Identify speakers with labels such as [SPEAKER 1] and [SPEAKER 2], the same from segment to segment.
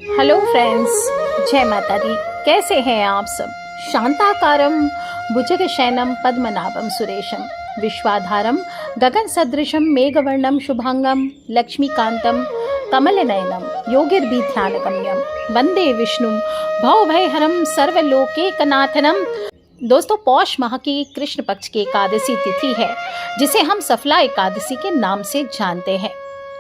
[SPEAKER 1] Hello friends, जय माता दी। कैसे हैं आप सब? शांताकारं भुजगशयनं पद्मनाभं सुरेशं विश्वाधारं गगन सदृशं मेघवर्णं शुभांगं लक्ष्मीकांतं कमलनयनं योगिर्भिध्यानगम्यं वंदे विष्णुं भवभयहरं सर्वलोकैकनाथनं। दोस्तों, पौष माह की कृष्ण पक्ष की एकादशी तिथि है, जिसे हम सफला एकादशी के नाम से जानते हैं।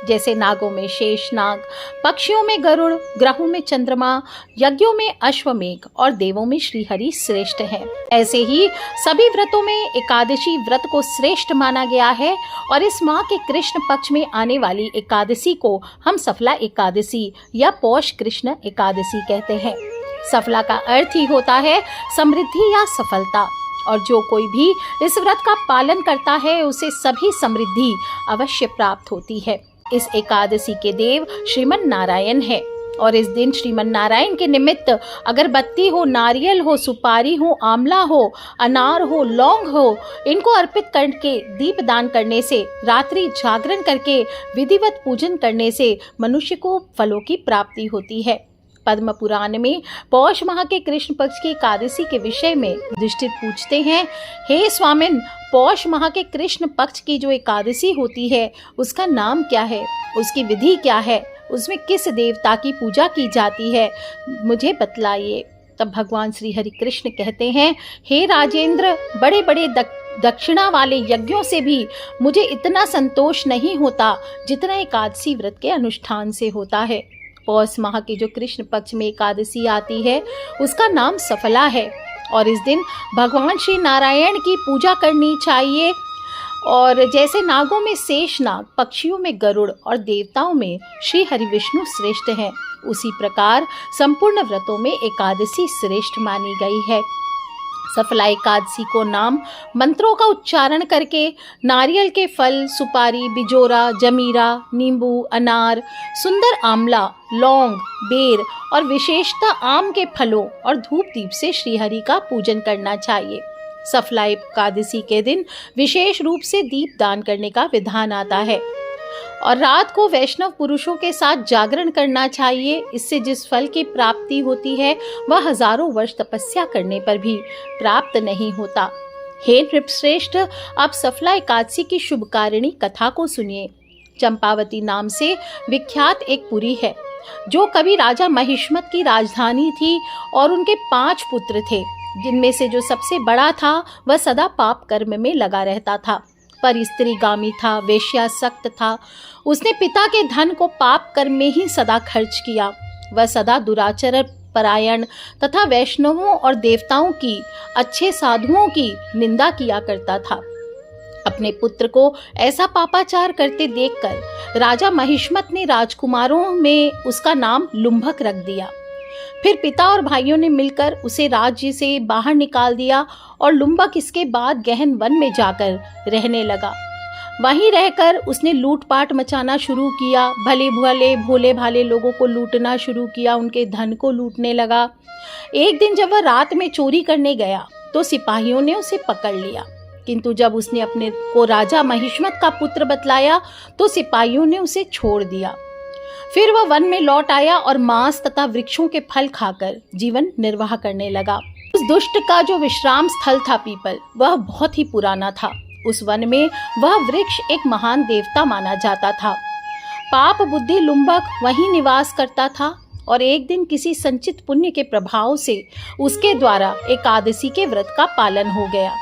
[SPEAKER 1] जैसे नागों में शेषनाग, पक्षियों में गरुड़, ग्रहों में चंद्रमा, यज्ञों में अश्वमेघ और देवों में श्रीहरि श्रेष्ठ हैं। ऐसे ही सभी व्रतों में एकादशी व्रत को श्रेष्ठ माना गया है और इस माह के कृष्ण पक्ष में आने वाली एकादशी को हम सफला एकादशी या पौष कृष्ण एकादशी कहते हैं। सफला का अर्थ ही होता है समृद्धि या सफलता, और जो कोई भी इस व्रत का पालन करता है उसे सभी समृद्धि अवश्य प्राप्त होती है। इस एकादशी के देव श्रीमन नारायण है और इस दिन श्रीमन नारायण के निमित्त अगरबत्ती हो, नारियल हो, सुपारी हो, आंवला हो, अनार हो, लौंग हो, इनको अर्पित करके दीप दान करने से, रात्रि जागरण करके विधिवत पूजन करने से मनुष्य को फलों की प्राप्ति होती है। पद्म पुराण में पौष माह के कृष्ण पक्ष की एकादशी के विषय में युधिष्ठिर पूछते हैं, हे स्वामिन, पौष माह के कृष्ण पक्ष की जो एकादशी होती है उसका नाम क्या है, उसकी विधि क्या है, उसमें किस देवता की पूजा की जाती है, मुझे बतलाइए। तब भगवान श्री हरि कृष्ण कहते हैं, हे राजेंद्र, बड़े बड़े दक्षिणा वाले यज्ञों से भी मुझे इतना संतोष नहीं होता जितना एकादशी व्रत के अनुष्ठान से होता है। पौष माह के जो कृष्ण पक्ष में एकादशी आती है उसका नाम सफला है और इस दिन भगवान श्री नारायण की पूजा करनी चाहिए। और जैसे नागों में शेषनाग, पक्षियों में गरुड़ और देवताओं में श्री हरि विष्णु श्रेष्ठ हैं, उसी प्रकार संपूर्ण व्रतों में एकादशी श्रेष्ठ मानी गई है। सफला एकादशी को नाम मंत्रों का उच्चारण करके नारियल के फल, सुपारी, बिजोरा, जमीरा, नींबू, अनार, सुंदर आंवला, लौंग, बेर और विशेषतः आम के फलों और धूप दीप से श्रीहरि का पूजन करना चाहिए। सफला एकादशी के दिन विशेष रूप से दीप दान करने का विधान आता है और रात को वैष्णव पुरुषों के साथ जागरण करना चाहिए। इससे जिस फल की प्राप्ति होती है वह हजारों वर्ष तपस्या करने पर भी प्राप्त नहीं होता। हे नृपश्रेष्ठ, आप सफला एकादशी की शुभकारिणी कथा को सुनिए। चंपावती नाम से विख्यात एक पुरी है जो कभी राजा महिष्मत की राजधानी थी और उनके 5 पुत्र थे, जिनमें से जो सबसे बड़ा था वह सदा पाप कर्म में लगा रहता था, पर स्त्रीगामी था, वेश्यासक्त था। उसने पिता के धन को पाप कर्म में ही सदा खर्च किया। वह सदा दुराचरण परायण तथा वैष्णवों और देवताओं की, अच्छे साधुओं की निंदा किया करता था। अपने पुत्र को ऐसा पापाचार करते देखकर राजा महिष्मत ने राजकुमारों में उसका नाम लुम्भक रख दिया। फिर पिता और भाइयों ने मिलकर उसे राज्य से बाहर निकाल दिया और लुम्बक इसके बाद गहन वन में जाकर रहने लगा। वहीं रहकर उसने लूटपाट मचाना शुरू किया, भले भले भोले भाले लोगों को लूटना शुरू किया, उनके धन को लूटने लगा। एक दिन जब वह रात में चोरी करने गया तो सिपाहियों ने उसे पकड़ लिया, किंतु जब उसने अपने को राजा महिष्मत का पुत्र बतलाया तो सिपाहियों ने उसे छोड़ दिया। फिर वह वन में लौट आया और मांस तथा वृक्षों के फल खाकर जीवन निर्वाह करने लगा। उस दुष्ट का जो विश्राम स्थल था पीपल, वह बहुत ही पुराना था। उस वन में वह वृक्ष एक महान देवता माना जाता था। पाप बुद्धि लुम्बक वहीं निवास करता था और एक दिन किसी संचित पुण्य के प्रभाव से उसके द्वारा एकादशी के व्रत का पालन हो गया।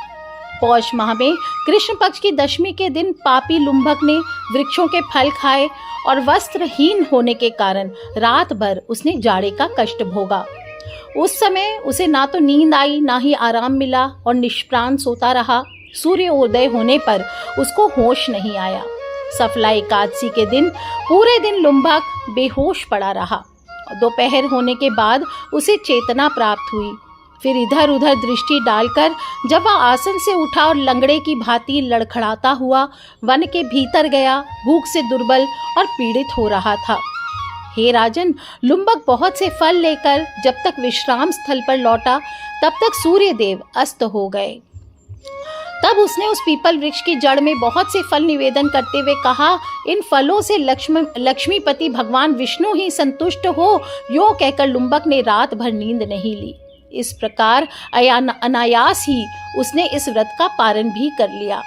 [SPEAKER 1] पौष माह में कृष्ण पक्ष की दशमी के दिन पापी लुम्भक ने वृक्षों के फल खाए और वस्त्रहीन होने के कारण रात भर उसने जाड़े का कष्ट भोगा। उस समय उसे ना तो नींद आई, ना ही आराम मिला और निष्प्राण सोता रहा। सूर्योदय होने पर उसको होश नहीं आया। सफला एकादशी के दिन पूरे दिन लुम्भक बेहोश पड़ा रहा। दोपहर होने के बाद उसे चेतना प्राप्त हुई। फिर इधर उधर दृष्टि डालकर जब वह आसन से उठा और लंगड़े की भांति लड़खड़ाता हुआ वन के भीतर गया, भूख से दुर्बल और पीड़ित हो रहा था। हे राजन, लुम्बक बहुत से फल लेकर जब तक विश्राम स्थल पर लौटा तब तक सूर्य देव अस्त हो गए। तब उसने उस पीपल वृक्ष की जड़ में बहुत से फल निवेदन करते हुए कहा, इन फलों से लक्ष्मीपति भगवान विष्णु ही संतुष्ट हो। यो कहकर लुम्बक ने रात भर नींद नहीं ली। इस प्रकार अनायास ही उसने इस व्रत का पारण भी कर लिया।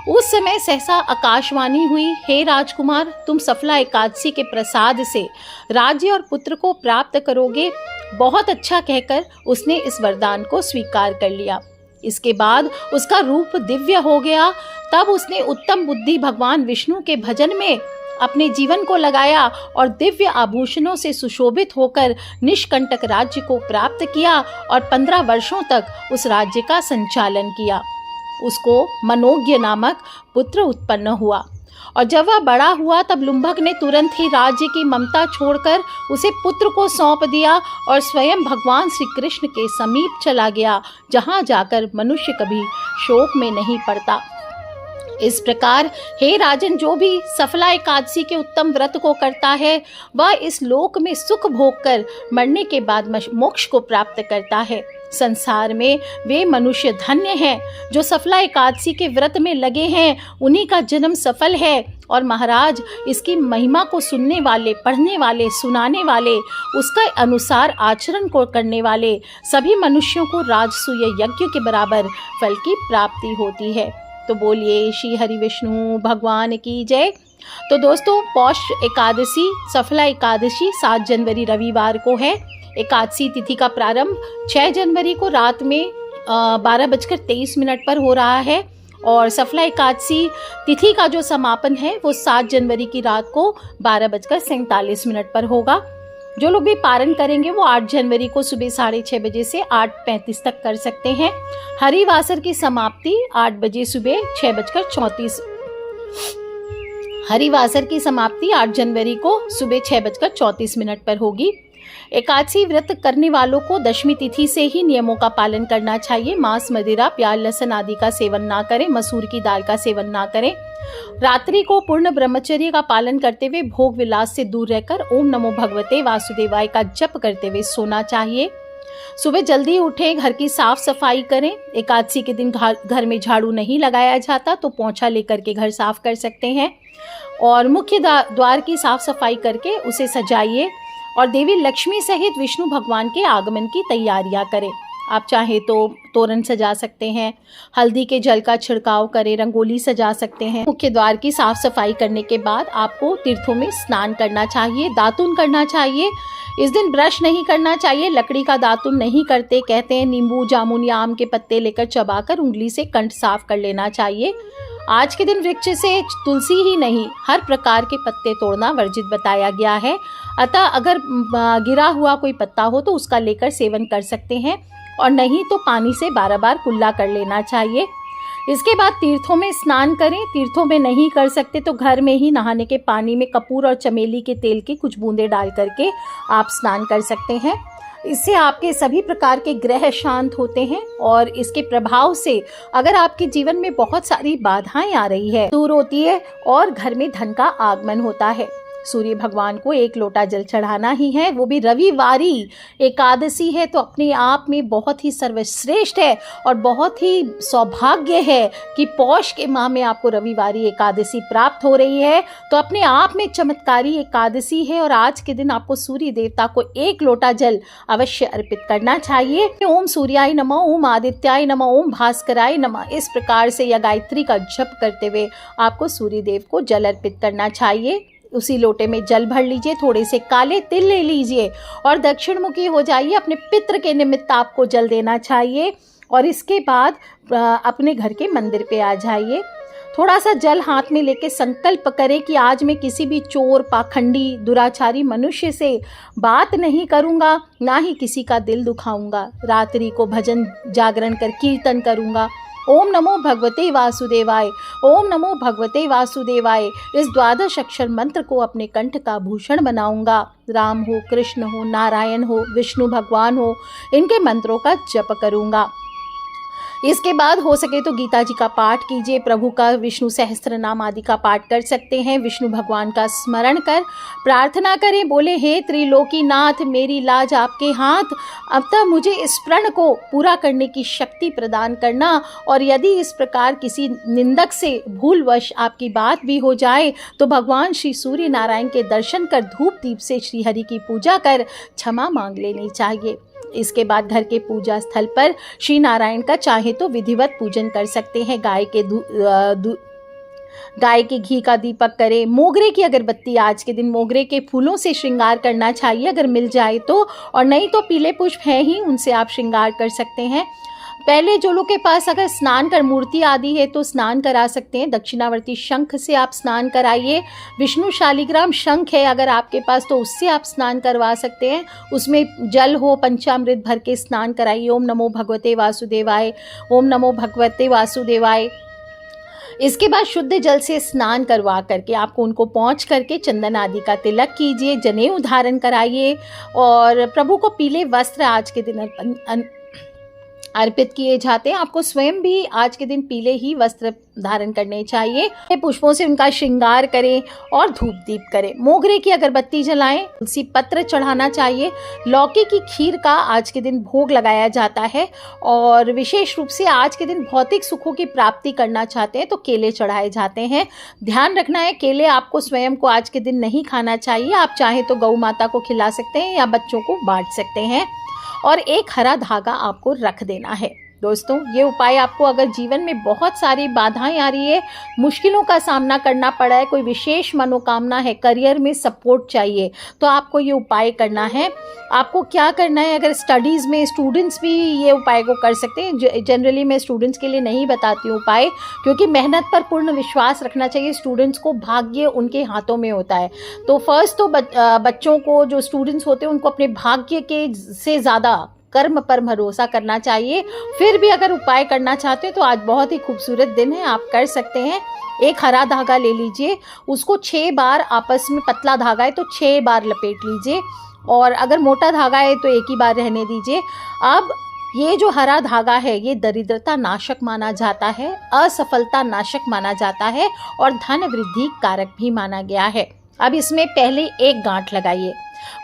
[SPEAKER 1] उस समय सहसा आकाशवाणी हुई, हे राजकुमार, तुम सफला एकादशी के प्रसाद से राज्य और पुत्र को प्राप्त करोगे। बहुत अच्छा कहकर उसने इस वरदान को स्वीकार कर लिया। इसके बाद उसका रूप दिव्य हो गया। तब उसने उत्तम बुद्धि भगवान विष्णु के भजन में अपने जीवन को लगाया और दिव्य आभूषणों से सुशोभित होकर निष्कंटक राज्य को प्राप्त किया और 15 वर्षों तक उस राज्य का संचालन किया। उसको मनोज्ञ नामक पुत्र उत्पन्न हुआ और जब वह बड़ा हुआ तब लुम्बक ने तुरंत ही राज्य की ममता छोड़कर उसे पुत्र को सौंप दिया और स्वयं भगवान श्री कृष्ण के समीप चला गया, जहाँ जाकर मनुष्य कभी शोक में नहीं पड़ता। इस प्रकार हे राजन, जो भी सफला एकादशी के उत्तम व्रत को करता है वह इस लोक में सुख भोग कर मरने के बाद मोक्ष को प्राप्त करता है। संसार में वे मनुष्य धन्य हैं जो सफला एकादशी के व्रत में लगे हैं, उन्हीं का जन्म सफल है। और महाराज, इसकी महिमा को सुनने वाले, पढ़ने वाले, सुनाने वाले, उसका अनुसार आचरण को करने वाले सभी मनुष्यों को राजसूय यज्ञ के बराबर फल की प्राप्ति होती है। तो बोलिए श्री हरि विष्णु भगवान की जय। तो दोस्तों, पौष एकादशी, सफला एकादशी 7 जनवरी रविवार को है। एकादशी तिथि का प्रारंभ 6 जनवरी को रात में 12:23 पर हो रहा है और सफला एकादशी तिथि का जो समापन है वो 7 जनवरी की रात को 12:47 पर होगा। जो लोग भी पारण करेंगे वो 8 जनवरी को सुबह 6:30 बजे से 8:35 तक कर सकते हैं। हरिवासर की समाप्ति 8 बजे सुबह 6:34। हरिवासर की समाप्ति 8 जनवरी को सुबह 6:34 पर होगी। एकादशी व्रत करने वालों को दशमी तिथि से ही नियमों का पालन करना चाहिए। मांस, मदिरा, प्याज, लहसुन आदि का सेवन ना करें। मसूर की दाल का सेवन ना करें। रात्रि को पूर्ण ब्रह्मचर्य का पालन करते हुए भोग विलास से दूर रहकर ओम नमो भगवते वासुदेवाय का जप करते हुए सोना चाहिए। सुबह जल्दी उठें, घर की साफ सफाई करें। एकादशी के दिन घर में झाड़ू नहीं लगाया जाता तो पोंछा लेकर के घर साफ कर सकते हैं और मुख्य द्वार की साफ सफाई करके उसे सजाइए और देवी लक्ष्मी सहित विष्णु भगवान के आगमन की तैयारियां करें। आप चाहे तो तोरण सजा सकते हैं, हल्दी के जल का छिड़काव करें, रंगोली सजा सकते हैं। मुख्य द्वार की साफ सफाई करने के बाद आपको तीर्थों में स्नान करना चाहिए, दातुन करना चाहिए। इस दिन ब्रश नहीं करना चाहिए, लकड़ी का दातुन नहीं करते। कहते हैं नींबू, जामुन या आम के पत्ते लेकर चबाकर उंगली से कंठ साफ कर लेना चाहिए। आज के दिन वृक्ष से तुलसी ही नहीं, हर प्रकार के पत्ते तोड़ना वर्जित बताया गया है। अतः अगर गिरा हुआ कोई पत्ता हो तो उसका लेकर सेवन कर सकते हैं और नहीं तो पानी से 12 बार कुल्ला कर लेना चाहिए। इसके बाद तीर्थों में स्नान करें। तीर्थों में नहीं कर सकते तो घर में ही नहाने के पानी में कपूर और चमेली के तेल की कुछ बूंदें डाल करके आप स्नान कर सकते हैं। इससे आपके सभी प्रकार के ग्रह शांत होते हैं और इसके प्रभाव से अगर आपके जीवन में बहुत सारी बाधाएं आ रही है दूर होती है और घर में धन का आगमन होता है। सूर्य भगवान को 1 लोटा जल चढ़ाना ही है, वो भी रविवारी एकादशी है तो अपने आप में बहुत ही सर्वश्रेष्ठ है और बहुत ही सौभाग्य है कि पौष के माह में आपको रविवारी एकादशी प्राप्त हो रही है। तो अपने आप में चमत्कारी एकादशी है और आज के दिन आपको सूर्य देवता को 1 लोटा जल अवश्य अर्पित करना चाहिए। ओम सूर्याय नमः, ओम आदित्याय नमः, ओम भास्कराय नमः, इस प्रकार से या गायत्री का जप करते हुए आपको सूर्य देव को जल अर्पित करना चाहिए। उसी लोटे में जल भर लीजिए, थोड़े से काले तिल ले लीजिए और दक्षिण मुखी हो जाइए। अपने पितृ के निमित्त आपको जल देना चाहिए और इसके बाद अपने घर के मंदिर पे आ जाइए। थोड़ा सा जल हाथ में लेके संकल्प करें कि आज मैं किसी भी चोर, पाखंडी, दुराचारी मनुष्य से बात नहीं करूँगा, ना ही किसी का दिल दुखाऊंगा। रात्रि को भजन जागरण कर कीर्तन करूँगा। ओम नमो भगवते वासुदेवाय, ओम नमो भगवते वासुदेवाय, इस 12 अक्षर मंत्र को अपने कंठ का भूषण बनाऊंगा। राम हो, कृष्ण हो, नारायण हो, विष्णु भगवान हो, इनके मंत्रों का जप करूंगा। इसके बाद हो सके तो गीता जी का पाठ कीजिए, प्रभु का विष्णु सहस्त्र नाम आदि का पाठ कर सकते हैं। विष्णु भगवान का स्मरण कर प्रार्थना करें, बोले हे त्रिलोकीनाथ मेरी लाज आपके हाथ, अब तक मुझे इस प्रण को पूरा करने की शक्ति प्रदान करना, और यदि इस प्रकार किसी निंदक से भूलवश आपकी बात भी हो जाए तो भगवान श्री सूर्य नारायण के दर्शन कर धूप दीप से श्री हरि की पूजा कर क्षमा मांग लेनी चाहिए। इसके बाद घर के पूजा स्थल पर श्री नारायण का चाहे तो विधिवत पूजन कर सकते हैं। गाय के घी का दीपक करें। मोगरे की अगरबत्ती, आज के दिन मोगरे के फूलों से श्रृंगार करना चाहिए अगर मिल जाए तो, और नहीं तो पीले पुष्प हैं ही उनसे आप श्रृंगार कर सकते हैं। पहले जो लोग के पास अगर स्नान कर मूर्ति आदि है तो स्नान करा सकते हैं। दक्षिणावर्ती शंख से आप स्नान कराइए। विष्णु शालिग्राम शंख है अगर आपके पास तो उससे आप स्नान करवा सकते हैं। उसमें जल हो, पंचामृत भर के स्नान कराइए। ओम नमो भगवते वासुदेवाय, ओम नमो भगवते वासुदेवाय। इसके बाद शुद्ध जल से स्नान करवा करके आपको उनको पहुँच करके चंदन आदि का तिलक कीजिए, जनेऊ धारण कराइए, और प्रभु को पीले वस्त्र आज के दिन अर्पित किए जाते हैं। आपको स्वयं भी आज के दिन पीले ही वस्त्र धारण करने चाहिए। पुष्पों से उनका श्रृंगार करें और धूप दीप करें। मोगरे की अगरबत्ती जलाएं, तुलसी पत्र चढ़ाना चाहिए। लौकी की खीर का आज के दिन भोग लगाया जाता है, और विशेष रूप से आज के दिन भौतिक सुखों की प्राप्ति करना चाहते हैं तो केले चढ़ाए जाते हैं। ध्यान रखना है, केले आपको स्वयं को आज के दिन नहीं खाना चाहिए। आप चाहें तो गौ माता को खिला सकते हैं या बच्चों को बांट सकते हैं, और एक हरा धागा आपको रख देना है। दोस्तों, ये उपाय आपको अगर जीवन में बहुत सारी बाधाएं आ रही है, मुश्किलों का सामना करना पड़ा है, कोई विशेष मनोकामना है, करियर में सपोर्ट चाहिए, तो आपको ये उपाय करना है। आपको क्या करना है, अगर स्टडीज़ में स्टूडेंट्स भी ये उपाय को कर सकते हैं। जनरली मैं स्टूडेंट्स के लिए नहीं बताती हूँ उपाय, क्योंकि मेहनत पर पूर्ण विश्वास रखना चाहिए। स्टूडेंट्स को भाग्य उनके हाथों में होता है। तो फर्स्ट तो बच्चों को, जो स्टूडेंट्स होते हैं उनको अपने भाग्य के से ज़्यादा कर्म पर भरोसा करना चाहिए। फिर भी अगर उपाय करना चाहते हैं तो आज बहुत ही खूबसूरत दिन है, आप कर सकते हैं। एक हरा धागा ले लीजिए, उसको 6 बार आपस में, पतला धागा है तो 6 बार लपेट लीजिए, और अगर मोटा धागा है तो एक ही बार रहने दीजिए। अब ये जो हरा धागा है ये दरिद्रता नाशक माना जाता है, असफलता नाशक माना जाता है, और धन वृद्धि कारक भी माना गया है। अब इसमें पहले एक गांठ लगाइए,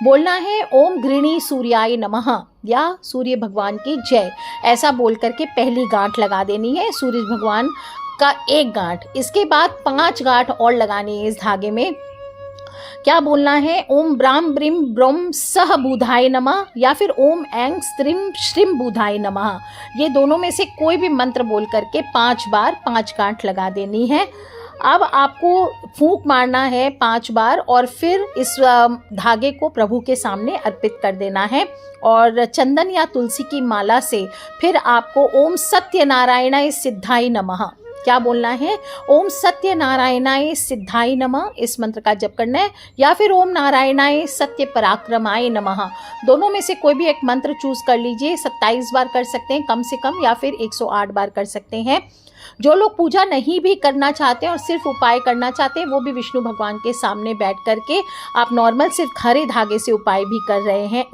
[SPEAKER 1] बोलना है ओम गृणी सूर्याय नमः या सूर्य भगवान की जय, ऐसा बोल करके पहली गांठ लगा देनी है सूर्य भगवान का एक गांठ। इसके बाद 5 गांठ और लगानी है इस धागे में। क्या बोलना है, ओम ब्राम ब्रिम ब्रोम सह बुधाय नमः या फिर ओम ऐंग स्त्रिम श्रिम बुधाय नमः। ये दोनों में से कोई भी मंत्र बोल करके 5 बार 5 गांठ लगा देनी है। अब आपको फूंक मारना है 5 बार, और फिर इस धागे को प्रभु के सामने अर्पित कर देना है, और चंदन या तुलसी की माला से फिर आपको ओम सत्यनारायणाय सिद्धाय नमः, क्या बोलना है, ओम सत्यनारायणाय सिद्धाय नमः, इस मंत्र का जप करना है, या फिर ओम नारायणाय सत्य पराक्रमाय नमः। दोनों में से कोई भी एक मंत्र चूज कर लीजिए। 27 बार कर सकते हैं कम से कम, या फिर 108 बार कर सकते हैं। जो लोग पूजा नहीं भी करना चाहते हैं और सिर्फ उपाय करना चाहते हैं, वो भी विष्णु भगवान के सामने बैठ करके आप नॉर्मल सिर्फ हरे धागे से उपाय भी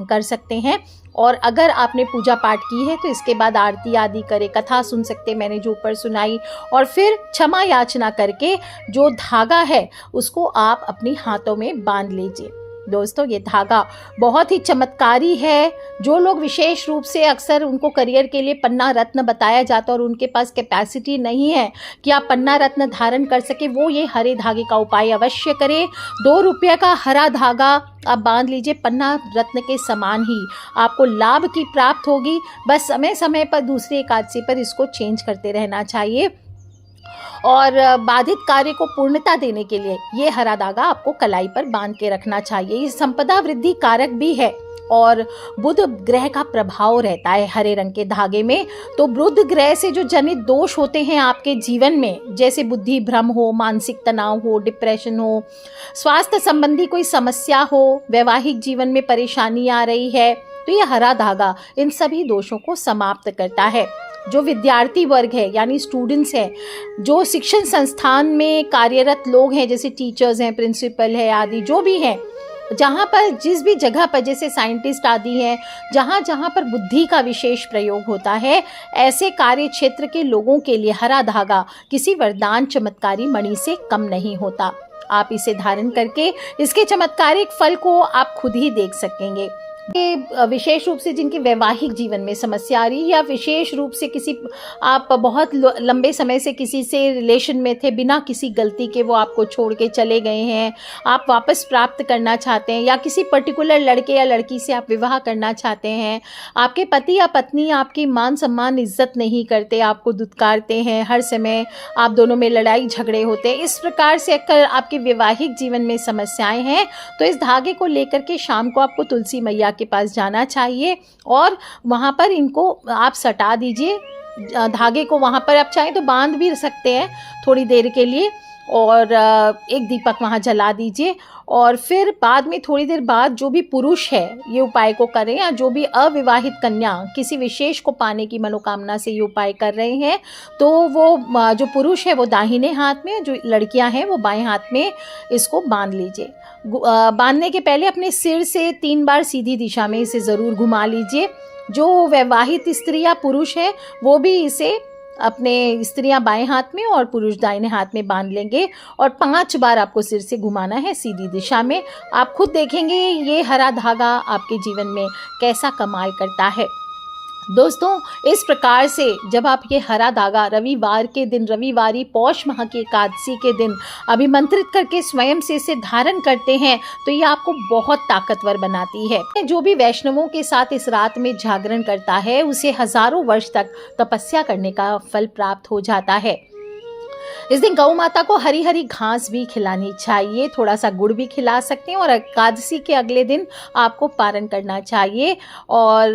[SPEAKER 1] कर सकते हैं। और अगर आपने पूजा पाठ की है तो इसके बाद आरती आदि करे, कथा सुन सकते हैं मैंने जो ऊपर सुनाई, और फिर क्षमा याचना करके जो धागा है उसको आप अपने हाथों में बांध लीजिए। दोस्तों, ये धागा बहुत ही चमत्कारी है। जो लोग विशेष रूप से, अक्सर उनको करियर के लिए पन्ना रत्न बताया जाता है और उनके पास कैपेसिटी नहीं है कि आप पन्ना रत्न धारण कर सके, वो ये हरे धागे का उपाय अवश्य करें। 2 रुपये का हरा धागा आप बांध लीजिए, पन्ना रत्न के समान ही आपको लाभ की प्राप्त होगी। बस समय समय पर दूसरी एकादशी पर इसको चेंज करते रहना चाहिए, और बाधित कार्य को पूर्णता देने के लिए ये हरा धागा आपको कलाई पर बांध के रखना चाहिए। ये संपदा वृद्धि कारक भी है, और बुध ग्रह का प्रभाव रहता है हरे रंग के धागे में। तो बुध ग्रह से जो जनित दोष होते हैं आपके जीवन में, जैसे बुद्धि भ्रम हो, मानसिक तनाव हो, डिप्रेशन हो, स्वास्थ्य संबंधी कोई समस्या हो, वैवाहिक जीवन में परेशानी आ रही है, तो ये हरा धागा इन सभी दोषों को समाप्त करता है। जो विद्यार्थी वर्ग है यानी स्टूडेंट्स हैं, जो शिक्षण संस्थान में कार्यरत लोग हैं, जैसे टीचर्स हैं, प्रिंसिपल है आदि जो भी हैं, जहाँ पर जिस भी जगह पर जैसे साइंटिस्ट आदि हैं, जहाँ जहाँ पर बुद्धि का विशेष प्रयोग होता है, ऐसे कार्य क्षेत्र के लोगों के लिए हरा धागा किसी वरदान चमत्कारी मणि से कम नहीं होता। आप इसे धारण करके इसके चमत्कारिक फल को आप खुद ही देख सकेंगे। ये विशेष रूप से जिनके वैवाहिक जीवन में समस्या आ रही है, या विशेष रूप से किसी आप बहुत लंबे समय से किसी से रिलेशन में थे, बिना किसी गलती के वो आपको छोड़ के चले गए हैं, आप वापस प्राप्त करना चाहते हैं, या किसी पर्टिकुलर लड़के या लड़की से आप विवाह करना चाहते हैं, आपके पति या पत्नी आपकी मान सम्मान इज्जत नहीं करते, आपको दुत्कारते हैं, हर समय आप दोनों में लड़ाई झगड़े होते हैं, इस प्रकार से अगर आपके वैवाहिक जीवन में समस्याएं हैं तो इस धागे को लेकर के शाम को आपको तुलसी मैया के पास जाना चाहिए और वहाँ पर इनको आप सटा दीजिए। धागे को वहाँ पर आप चाहें तो बांध भी सकते हैं थोड़ी देर के लिए, और एक दीपक वहाँ जला दीजिए। और फिर बाद में थोड़ी देर बाद जो भी पुरुष है ये उपाय को करें, या जो भी अविवाहित कन्या किसी विशेष को पाने की मनोकामना से ये उपाय कर रहे हैं, तो वो जो पुरुष है वो दाहिने हाथ में, जो लड़कियां हैं वो बाएं हाथ में इसको बांध लीजिए। बांधने के पहले अपने सिर से 3 बार सीधी दिशा में इसे ज़रूर घुमा लीजिए। जो वैवाहित स्त्री या पुरुष है वो भी इसे, अपने स्त्रियां बाएं हाथ में और पुरुष दाहिने हाथ में बांध लेंगे, और 5 बार आपको सिर से घुमाना है सीधी दिशा में। आप खुद देखेंगे ये हरा धागा आपके जीवन में कैसा कमाल करता है। दोस्तों, इस प्रकार से जब आप ये हरा धागा रविवार के दिन, रविवारी पौष माह की एकादशी के दिन अभिमंत्रित करके स्वयं से इसे धारण करते हैं तो ये आपको बहुत ताकतवर बनाती है। जो भी वैष्णवों के साथ इस रात में जागरण करता है उसे हजारों वर्ष तक तपस्या करने का फल प्राप्त हो जाता है। इस दिन गौ माता को हरी हरी घास भी खिलानी चाहिए, थोड़ा सा गुड़ भी खिला सकते हैं, और एकादशी के अगले दिन आपको पारण करना चाहिए। और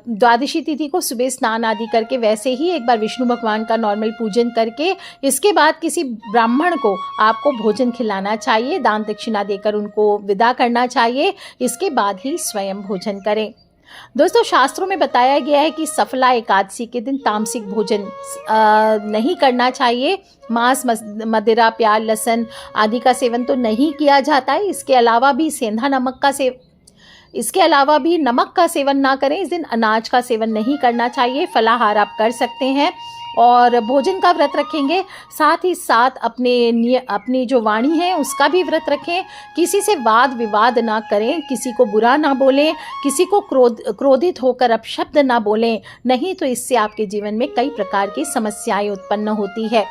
[SPEAKER 1] द्वादशी तिथि को सुबह स्नान आदि करके वैसे ही एक बार विष्णु भगवान का नॉर्मल पूजन करके इसके बाद किसी ब्राह्मण को आपको भोजन खिलाना चाहिए, दान दक्षिणा देकर उनको विदा करना चाहिए। इसके बाद ही स्वयं भोजन करें। दोस्तों, शास्त्रों में बताया गया है कि सफला एकादशी के दिन तामसिक भोजन नहीं करना चाहिए। मांस, मदिरा, प्याज, लहसुन आदि का सेवन तो नहीं किया जाता है। इसके अलावा भी नमक का सेवन ना करें। इस दिन अनाज का सेवन नहीं करना चाहिए। फलाहार आप कर सकते हैं और भोजन का व्रत रखेंगे। साथ ही साथ अपनी जो वाणी है उसका भी व्रत रखें। किसी से वाद विवाद ना करें, किसी को बुरा ना बोलें, किसी को क्रोधित होकर अपशब्द ना बोलें, नहीं तो इससे आपके जीवन में कई प्रकार की समस्याएं उत्पन्न होती है।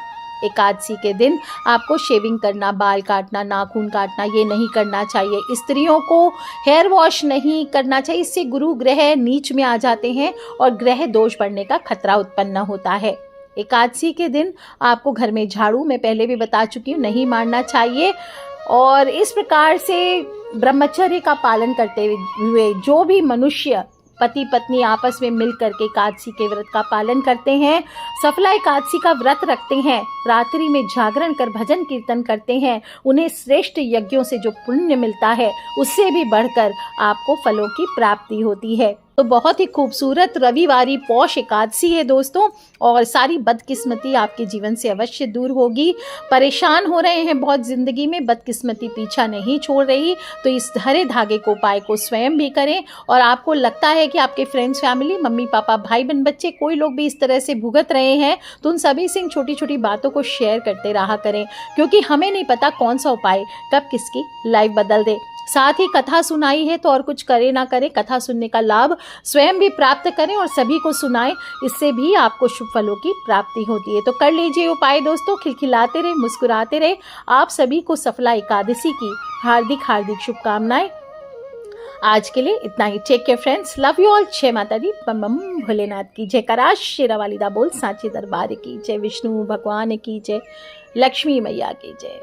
[SPEAKER 1] एकादशी के दिन आपको शेविंग करना, बाल काटना, नाखून काटना ये नहीं करना चाहिए। स्त्रियों को हेयर वॉश नहीं करना चाहिए, इससे गुरु ग्रह नीच में आ जाते हैं और ग्रह दोष बढ़ने का खतरा उत्पन्न होता है। एकादशी के दिन आपको घर में झाड़ू, मैं पहले भी बता चुकी हूँ, नहीं मारना चाहिए। और इस प्रकार से ब्रह्मचर्य का पालन करते हुए जो भी मनुष्य पति पत्नी आपस में मिल करके एकादशी के व्रत का पालन करते हैं, सफला एकादशी का व्रत रखते हैं, रात्रि में जागरण कर भजन कीर्तन करते हैं, उन्हें श्रेष्ठ यज्ञों से जो पुण्य मिलता है उससे भी बढ़कर आपको फलों की प्राप्ति होती है। तो बहुत ही खूबसूरत रविवारी पौष एकादशी है दोस्तों, और सारी बदकिस्मती आपके जीवन से अवश्य दूर होगी। परेशान हो रहे हैं बहुत ज़िंदगी में, बदकिस्मती पीछा नहीं छोड़ रही, तो इस हरे धागे को उपाय को स्वयं भी करें। और आपको लगता है कि आपके फ्रेंड्स, फैमिली, मम्मी पापा, भाई बहन, बच्चे कोई लोग भी इस तरह से भुगत रहे हैं, तो उन सभी से इन छोटी छोटी बातों को शेयर करते रहा करें, क्योंकि हमें नहीं पता कौन सा उपाय कब किसकी लाइफ बदल दे। साथ ही कथा सुनाई है तो और कुछ करे ना करे, कथा सुनने का लाभ स्वयं भी प्राप्त करें और सभी को सुनाएं, इससे भी आपको शुभ फलों की प्राप्ति होती है। तो कर लीजिए उपाय दोस्तों, खिलखिलाते रहे, मुस्कुराते रहे। आप सभी को सफला एकादशी की हार्दिक हार्दिक शुभकामनाएं। आज के लिए इतना ही। Take care friends, love you all. जय माता दी, बम बम भोलेनाथ की जय, कराश शेरावाली दा बोल, सांची दरबार की जय, विष्णु भगवान की जय, लक्ष्मी मैया की जय।